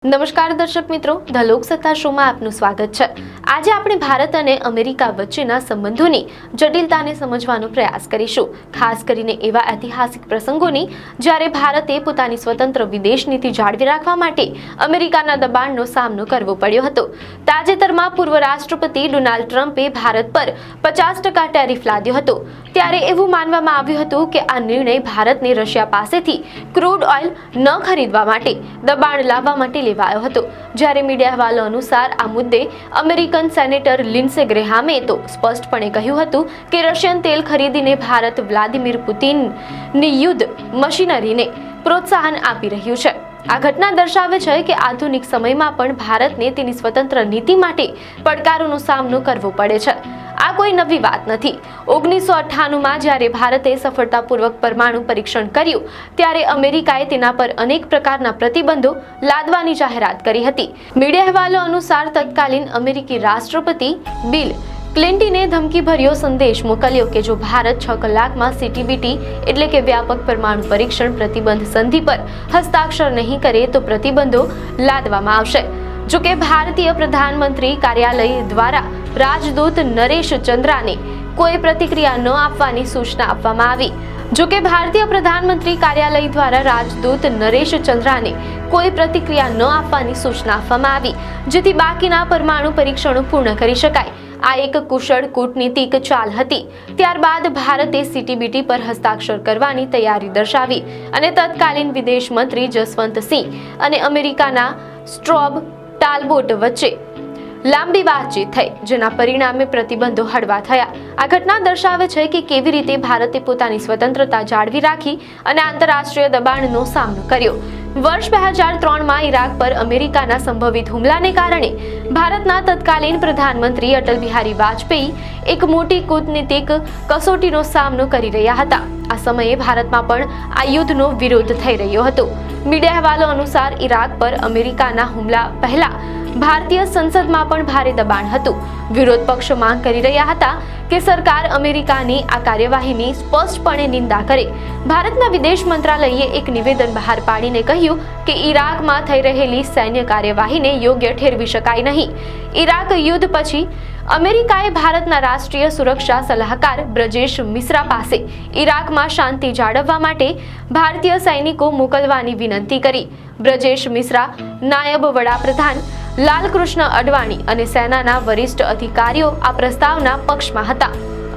નમસ્કાર દર્શક મિત્રો, ધ લોકસત્તા શોમાં આપનું સ્વાગત છે। આજે આપણે ભારત અને અમેરિકા વચ્ચેના સંબંધોની જટિલતાને સમજવાનો પ્રયાસ કરીશું, ખાસ કરીને એવા ઐતિહાસિક પ્રસંગોની જ્યારે ભારતે પોતાની સ્વતંત્ર વિદેશ નીતિ જાળવી રાખવા માટે અમેરિકાના દબાણનો સામનો કરવો પડ્યો હતો। તાજેતરમાં પૂર્વ રાષ્ટ્રપતિ ડોનાલ્ડ ટ્રમ્પે ભારત પર 50% ટેરિફ લાદ્યો હતો, ત્યારે એવું માનવામાં આવ્યું હતું કે આ નિર્ણય ભારતને રશિયા પાસેથી ક્રૂડ ઓઇલ ન ખરીદવા માટે દબાણ લાવવા માટે લેવાયો હતો। જ્યારે મીડિયા અહેવાલો અનુસાર આ મુદ્દે અમેરિકન સેનેટર લિન્ડસે ગ્રેહામે તો સ્પષ્ટપણે કહ્યું હતું કે રશિયન તેલ ખરીદીને ભારત વ્લાદિમીર પુતિનની યુદ્ધ મશીનરીને પ્રોત્સાહન આપી રહ્યું છે। આ ઘટના દર્શાવે છે કે આધુનિક સમયમાં પણ ભારતને તેની સ્વતંત્ર નીતિ માટે પડકારોનો સામનો કરવો પડે છે। આ કોઈ નવી વાત નથી। 1998માં જ્યારે ભારતે સફળતાપૂર્વક પરમાણુ પરીક્ષણ કર્યું ત્યારે અમેરિકાએ તેના પર અનેક પ્રકારના પ્રતિબંધો લાદવાની જાહેરાત કરી હતી। મીડિયા અહેવાલો અનુસાર તત્કાલીન અમેરિકી રાષ્ટ્રપતિ બિલ ક્લિન્ટને ધમકીભર્યો સંદેશ મોકલ્યો કે જો ભારત 6 કલાકમાં સીટીબીટી એટલે કે વ્યાપક પરમાણુ પરીક્ષણ પ્રતિબંધ સંધિ પર હસ્તાક્ષર નહીં કરે તો પ્રતિબંધો લાદવામાં આવશે। જો કે ભારતીય પ્રધાનમંત્રી કાર્યાલય દ્વારા રાજદૂત નરેશ ચંદ્રાને કોઈ પ્રતિક્રિયા ન આપવાની સૂચના આપવામાં આવી। જો કે ભારતીય પ્રધાનમંત્રી કાર્યાલય દ્વારા રાજદૂત નરેશ ચંદ્રાને કોઈ પ્રતિક્રિયા ન આપવાની સૂચના આપવામાં આવી, જેથી બાકીના પરમાણુ પરીક્ષણો પૂર્ણ કરી શકાય। આ એક કુશળ કૂટનીતિક ચાલ હતી। ત્યારબાદ ભારતે સીટીબીટી પર હસ્તાક્ષર કરવાની તૈયારી દર્શાવી અને તત્કાલીન વિદેશ મંત્રી જસવંત સિંહ અને અમેરિકાના સ્ટ્રોબ ટાલબોટ વચ્ચે લાંબી વાતચીત થઈ, જેના પરિણામે પ્રતિબંધો હળવા થયા। આ ઘટના દર્શાવે છે કે કેવી રીતે ભારતે પોતાની સ્વતંત્રતા જાળવી રાખી અને આંતરરાષ્ટ્રીય દબાણનો સામનો કર્યો। વર્ષ 2003માં ઈરાક પર અમેરિકાના સંભવિત હુમલાને કારણે ભારતના તત્કાલીન પ્રધાનમંત્રી અટલ બિહારી વાજપેયી એક મોટી કૂટનીતિક કસોટીનો સામનો કરી રહ્યા હતા। આ સમયે ભારતમાં પણ આ યુદ્ધનો વિરોધ થઈ રહ્યો હતો। મીડિયા અહેવાલો અનુસાર ઈરાક પર અમેરિકાના હુમલા પહેલા ભારતીય સંસદમાં પણ ભારે દબાણ હતું। વિરોધ પક્ષ માંગ કરી રહ્યા હતા કે સરકાર અમેરિકાની આ કાર્યવાહીની સ્પષ્ટપણે નિંદા કરે। ભારતના વિદેશ મંત્રાલયે એક નિવેદન બહાર પાડીને કહ્યું કે ઈરાકમાં થઈ રહેલી સૈન્ય કાર્યવાહીને યોગ્ય ઠેરવી શકાય નહીં। ઈરાક યુદ્ધ પછી અમેરિકાએ ભારતના રાષ્ટ્રીય સુરક્ષા સલાહકાર બ્રજેશ મિશ્રા પાસે ઈરાકમાં શાંતિ જાળવવા માટે ભારતીય સૈનિકો મોકલવાની વિનંતી કરી। બ્રજેશ મિશ્રા, નાયબ વડાપ્રધાન લાલકૃષ્ણ અડવાણી અને સેનાના વરિષ્ઠ અધિકારીઓ આ પ્રસ્તાવના પક્ષમાં હતા।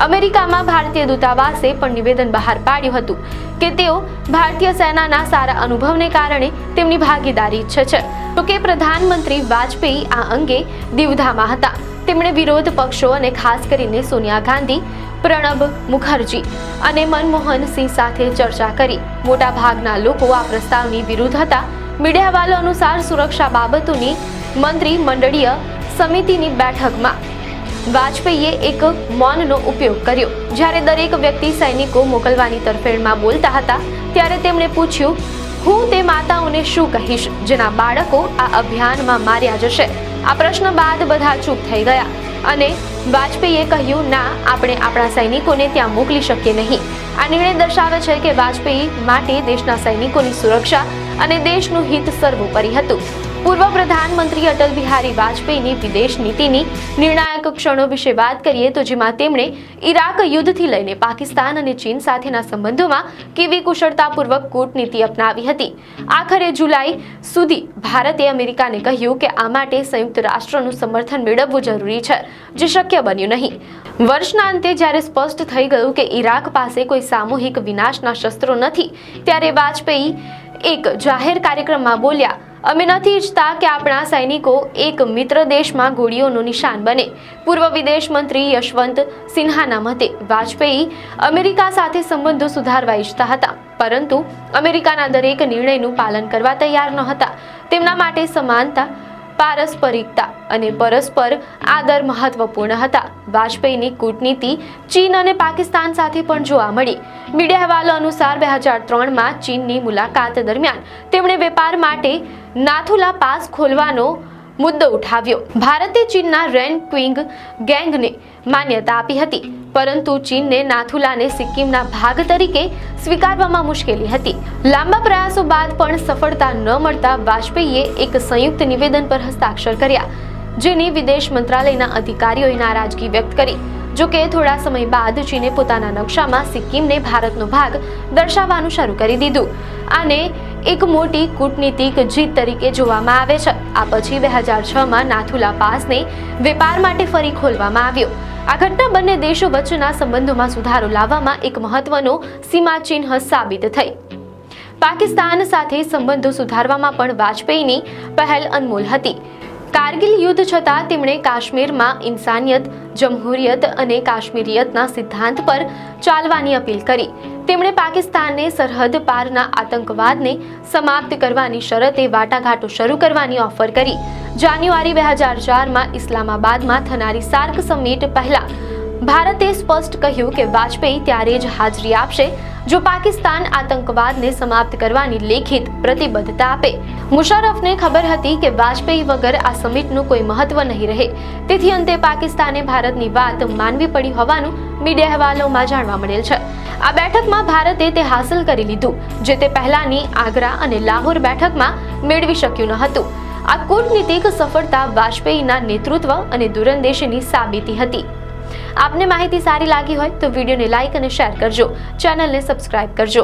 અમેરિકામાં ભારતીય દૂતાવાસે પણ નિવેદન બહાર પાડ્યું હતું કે તેઓ ભારતીય સેનાના સારા અનુભવને કારણે તેમની ભાગીદારી ઈચ્છે છે। તો કે પ્રધાનમંત્રી વાજપેયી આ અંગે દીવધામાં હતા। તેમણે વિરોધ પક્ષો અને ખાસ કરીને સોનિયા ગાંધી, પ્રણબ મુખર્જી અને મનમોહન સિંહ સાથે ચર્ચા કરી। મોટા ભાગના લોકો આ પ્રસ્તાવની વિરુદ્ધ હતા। મીડિયા અહેવાલો અનુસાર સુરક્ષા બાબતોની મંત્રી મંડળીય સમિતિની બેઠકમાં વાજપેયીએ એક મૌનનો ઉપયોગ કર્યો। જ્યારે દરેક વ્યક્તિ સૈનિકો મોકલવાની તરફેણમાં બોલતા હતા ત્યારે તેમણે પૂછ્યું, હું તે માતાઓને શું કહીશ જેના બાળકો આ અભિયાનમાં માર્યા જશે? આ પ્રશ્ન બાદ બધા ચૂપ થઈ ગયા અને વાજપેયીએ કહ્યું, ના, આપણે આપણા સૈનિકોને ત્યાં મોકલી શકીએ નહીં। આ નિર્ણય દર્શાવે છે કે વાજપેયી માટે દેશના સૈનિકોની સુરક્ષા અને દેશનું હિત સર્વોપરી હતું। પૂર્વ પ્રધાનમંત્રી અટલ બિહારી વાજપેયીની વિદેશ નીતિની નિર્ણાયક ક્ષણો વિશે વાત કરીએ તો જેમાં તેમણે ઈરાક યુદ્ધથી લઈને પાકિસ્તાન અને ચીન સાથેના સંબંધોમાં કેવી કુશળતાપૂર્વક કૂટનીતિ અપનાવી હતી। આખરે જુલાઈ સુધી ભારતે અમેરિકાને કહ્યું કે આ માટે સંયુક્ત રાષ્ટ્રનું સમર્થન મેળવવું જરૂરી છે, જે શક્ય બન્યું નહીં। વર્ષના અંતે જ્યારે સ્પષ્ટ થઈ ગયું કે ઈરાક પાસે કોઈ સામૂહિક વિનાશના શસ્ત્રો નથી, ત્યારે વાજપેયી એક જાહેર કાર્યક્રમમાં બોલ્યા, અમે નથી ઈચ્છતા કે આપણા સૈનિકો એક મિત્ર દેશમાં ગોળીઓનું નિશાન બને। પૂર્વ વિદેશ મંત્રી યશવંત સિન્હાના મતે વાજપેયી અમેરિકા સાથે સંબંધો સુધારવા ઈચ્છતા હતા, પરંતુ અમેરિકાના દરેક નિર્ણયનું પાલન કરવા તૈયાર ન હતા। તેમના માટે સમાનતા, પારસ્પરિકતા અને પરસ્પર આદર મહત્વપૂર્ણ હતા। વાજપેયીની કૂટનીતિ ચીન અને પાકિસ્તાન સાથે પણ જોવા મળી। મીડિયા અહેવાલો અનુસાર 2003માં ચીનની મુલાકાત દરમિયાન તેમણે વેપાર માટે નાથુલા પાસ ખોલવાનો મુદ્દો ઉઠાવ્યો. ભારતે ચીનના રેન ક્વિંગ ગેંગને માન્યતા આપી હતી, પરંતુ ચીનને નાથુલાને સિક્કિમના ભાગ તરીકે સ્વીકારવામાં મુશ્કેલી હતી. લાંબા પ્રયાસો બાદ પણ સફળતા ન મળતા વાજપેયીએ એક સંયુક્ત નિવેદન પર હસ્તાક્ષર કર્યા, જેની વિદેશ મંત્રાલયના અધિકારીઓએ નારાજગી વ્યક્ત કરી. જો કે થોડા સમય બાદ ચીને પોતાના નકશામાં સિક્કિમને ભારતનો ભાગ દર્શાવવાનું શરૂ કરી દીધું. આને એક મોટી કૂટનીતિક જીત તરીકે જોવામાં આવે છે. આ પછી 2006માં નાથુલા પાસને વેપાર માટે ફરી ખોલવામાં આવ્યો. આ ઘટના બંને દેશો વચ્ચેના સંબંધોમાં સુધારો લાવવામાં એક મહત્વનો સીમાચિહ્ન સાબિત થઈ. પાકિસ્તાન સાથે સંબંધો સુધારવામાં પણ વાજપેયીની પહેલ અનમોલ હતી. કારગિલ યુદ્ધ છતાં તેમણે કાશ્મીરમાં ઇન્સાનિયત, જમહુરિયત અને કાશ્મીરિયતના સિદ્ધાંત પર ચાલવાની અપીલ કરી. તેમણે પાકિસ્તાનને સરહદ પારના આતંકવાદને સમાપ્ત કરવાની શરતે વાટાઘાટો શરૂ કરવાની ઓફર કરી. જાન્યુઆરી 2004માં ઇસ્લામાબાદમાં થનારી સાર્ક સમિટ પહેલા ભારતે સ્પષ્ટ કહ્યું કે વાજપેયી ત્યારે જ હાજરી આપશે જો પાકિસ્તાન આતંકવાદને સમાપ્ત કરવાની લેખિત પ્રતિબદ્ધતા આપે. મુશર્રફને ખબર હતી કે વાજપેયી વગર આ સમિટનું કોઈ મહત્વ નહીં રહે, તેથી અંતે પાકિસ્તાને ભારતની વાત માનવી પડી હોવાનું મીડિયા અહેવાલોમાં જાણવા મળેલ છે. આ બેઠકમાં ભારતે તે હાંસલ કરી લીધું જે તે પહેલાની આગ્રા અને લાહોર બેઠકમાં મેળવી શક્યું ન હતું. આ કૂટનીતિક સફળતા વાજપેયીના નેતૃત્વ અને દૂરંદેશીની સાબિતી હતી. આપને માહિતી સારી લાગી હોય તો વિડીયોને લાઈક અને શેર કરજો, ચેનલને સબસ્ક્રાઇબ કરજો.